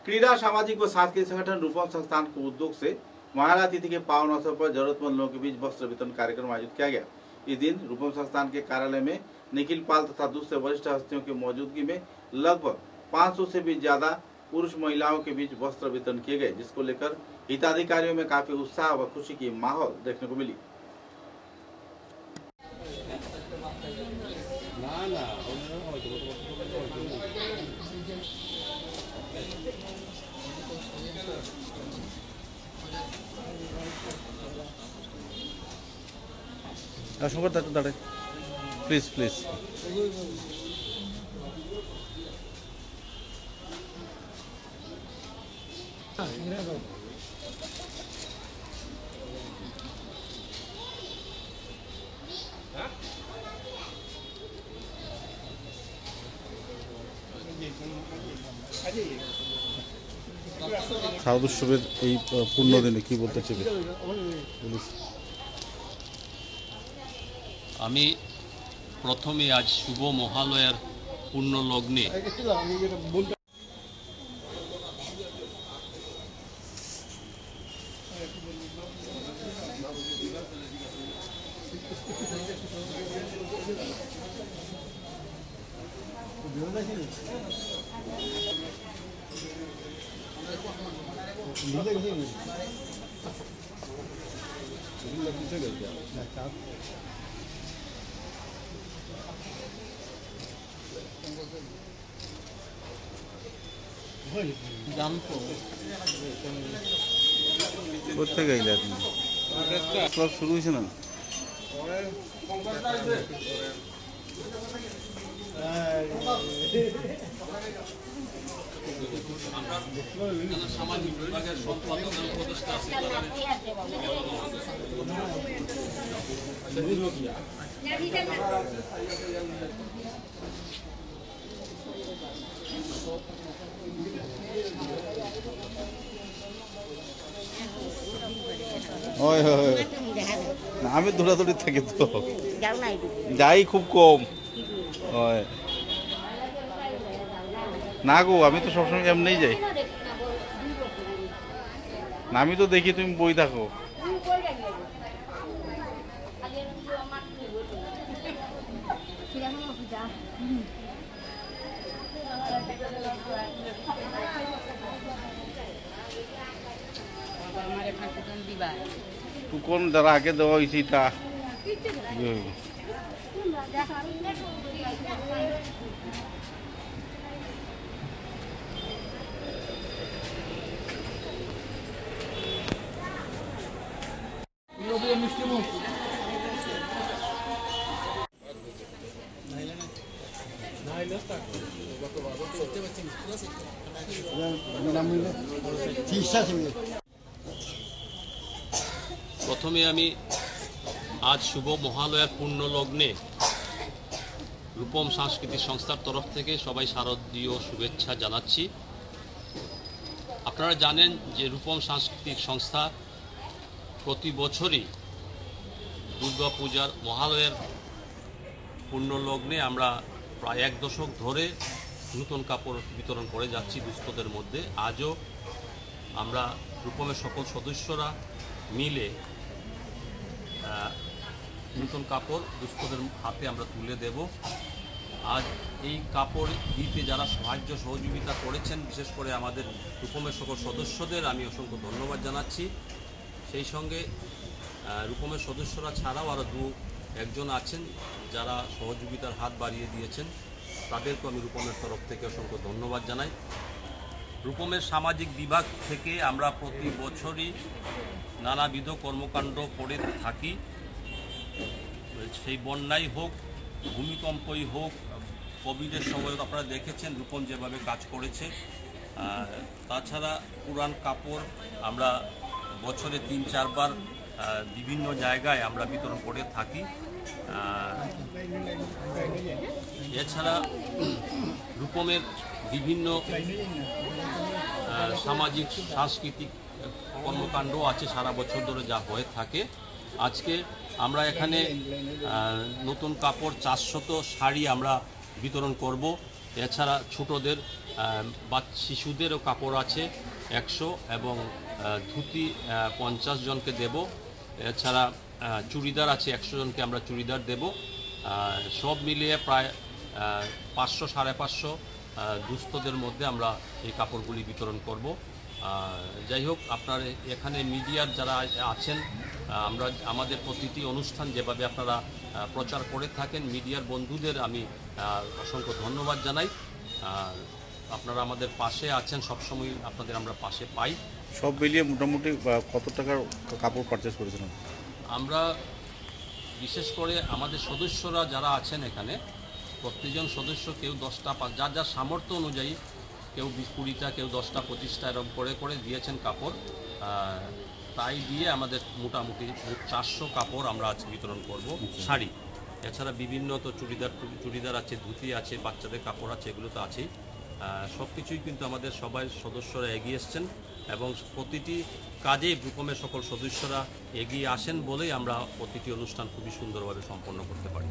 क्रीड़ा सामाजिक व सांस्कृतिक संगठन रूपम संस्थान के उद्योग से महालया तिथि के पावन अवसर पर जरूरतमंद लोगों के बीच वस्त्र वितरण कार्यक्रम आयोजित किया गया। इस दिन रूपम संस्थान के कार्यालय में निखिल पाल तथा दूसरे वरिष्ठ हस्तियों की मौजूदगी में लगभग 500 से भी ज्यादा पुरुष महिलाओं के बीच वस्त्र वितरण किए गए, जिसको लेकर हिताधिकारियों में काफी उत्साह व खुशी की माहौल देखने को मिली। प्लीज प्लीज শারদ উৎসবের এই পূর্ণ দিনে কি বলতে চাইবে? আমি প্রথমে আজ শুভ মহালয়ার পূর্ণ লগ্নে কোথায় গেলে আপনি? সব শুরু হয়েছে না? সামাজিক বিভাগের সম্পাদক উপদেষ্টা আছে আমি দৌড়াদৌড়ি থাকি তো যাই খুব কম না গো, আমি তো সবসময় এমনিই যাই না, আমি তো দেখি তুমি বই থাকো। কোন যারা আগে দেওয়া হয়েছে এটা প্রথমে আমি আজ শুভ মহালয়ার পূর্ণ লগ্নে রূপম সাংস্কৃতিক সংস্থার তরফ থেকে সবাই শারদীয় শুভেচ্ছা জানাচ্ছি। আপনারা জানেন যে রূপম সাংস্কৃতিক সংস্থা প্রতি বছরই দুর্গাপূজার মহালয়ার পূর্ণ লগ্নে আমরা প্রায় 1 দশক ধরে নতুন কাপড় বিতরণ করে যাচ্ছি দুস্থদের মধ্যে। আজও আমরা রূপমের সকল সদস্যরা মিলে নতুন কাপড় দুস্থদের হাতে আমরা তুলে দেব। আজ এই কাপড় দিতে যারা সাহায্য সহযোগিতা করেছেন, বিশেষ করে আমাদের রূপমের সকল সদস্যদের আমি অসংখ্য ধন্যবাদ জানাচ্ছি। সেই সঙ্গে রূপমের সদস্যরা ছাড়াও আরও 2-1জন আছেন যারা সহযোগিতার হাত বাড়িয়ে দিয়েছেন, তাদেরকেও আমি রূপমের তরফ থেকে অসংখ্য ধন্যবাদ জানাই। রূপমের সামাজিক বিভাগ থেকে আমরা প্রতি বছরই নানাবিধ কর্মকাণ্ড করে থাকি। সেই বন্যাই হোক, ভূমিকম্পই হোক, কোভিডের সময় আপনারা দেখেছেন রূপম যেভাবে কাজ করেছে। তাছাড়া পুরান কাপড় আমরা বছরে 3-4 বার বিভিন্ন জায়গায় আমরা বিতরণ করে থাকি। এছাড়া রূপমের বিভিন্ন সামাজিক সাংস্কৃতিক কর্মকাণ্ড আছে সারা বছর ধরে যা হয়ে থাকে। আজকে আমরা এখানে নতুন কাপড় 400 শাড়ি আমরা বিতরণ করব। এছাড়া ছোটদের বা শিশুদেরও কাপড় আছে 100 এবং ধুতি 50 জনকে দেব। এছাড়া চুড়িদার আছে 100 জনকে আমরা চুড়িদার দেব। সব মিলিয়ে প্রায় 500 550 দুস্থদের মধ্যে আমরা এই কাপড়গুলি বিতরণ করব। যাই হোক, আপনার এখানে মিডিয়ার যারা আছেন, আমাদের প্রতিটি অনুষ্ঠান যেভাবে আপনারা প্রচার করে থাকেন, মিডিয়ার বন্ধুদের আমি অসংখ্য ধন্যবাদ জানাই। আপনারা আমাদের পাশে আছেন, সবসময় আপনাদের আমরা পাশে পাই। সব মিলিয়ে মোটামুটি কত টাকার কাপড় পারচেস করেছেন? আমরা বিশেষ করে আমাদের সদস্যরা যারা আছেন এখানে, প্রত্যেকজন সদস্য কেউ 10টা, যার যার সামর্থ্য অনুযায়ী কেউ 20-20টা, কেউ 10টা 25টা এরকম করে দিয়েছেন কাপড়। তাই দিয়ে আমাদের মোটামুটি 400 কাপড় আমরা আজ বিতরণ করব। শাড়ি এছাড়া বিভিন্ন তো চুড়িদার আছে, ধুতি আছে, বাচ্চাদের কাপড় আছে, এগুলো তো আছেই। সব কিছুই কিন্তু আমাদের সবাই সদস্যরা এগিয়ে এসছেন এবং প্রতিটি কাজেই রূপমের সকল সদস্যরা এগিয়ে আসেন বলেই আমরা প্রতিটি অনুষ্ঠান খুবই সুন্দরভাবে সম্পন্ন করতে পারি।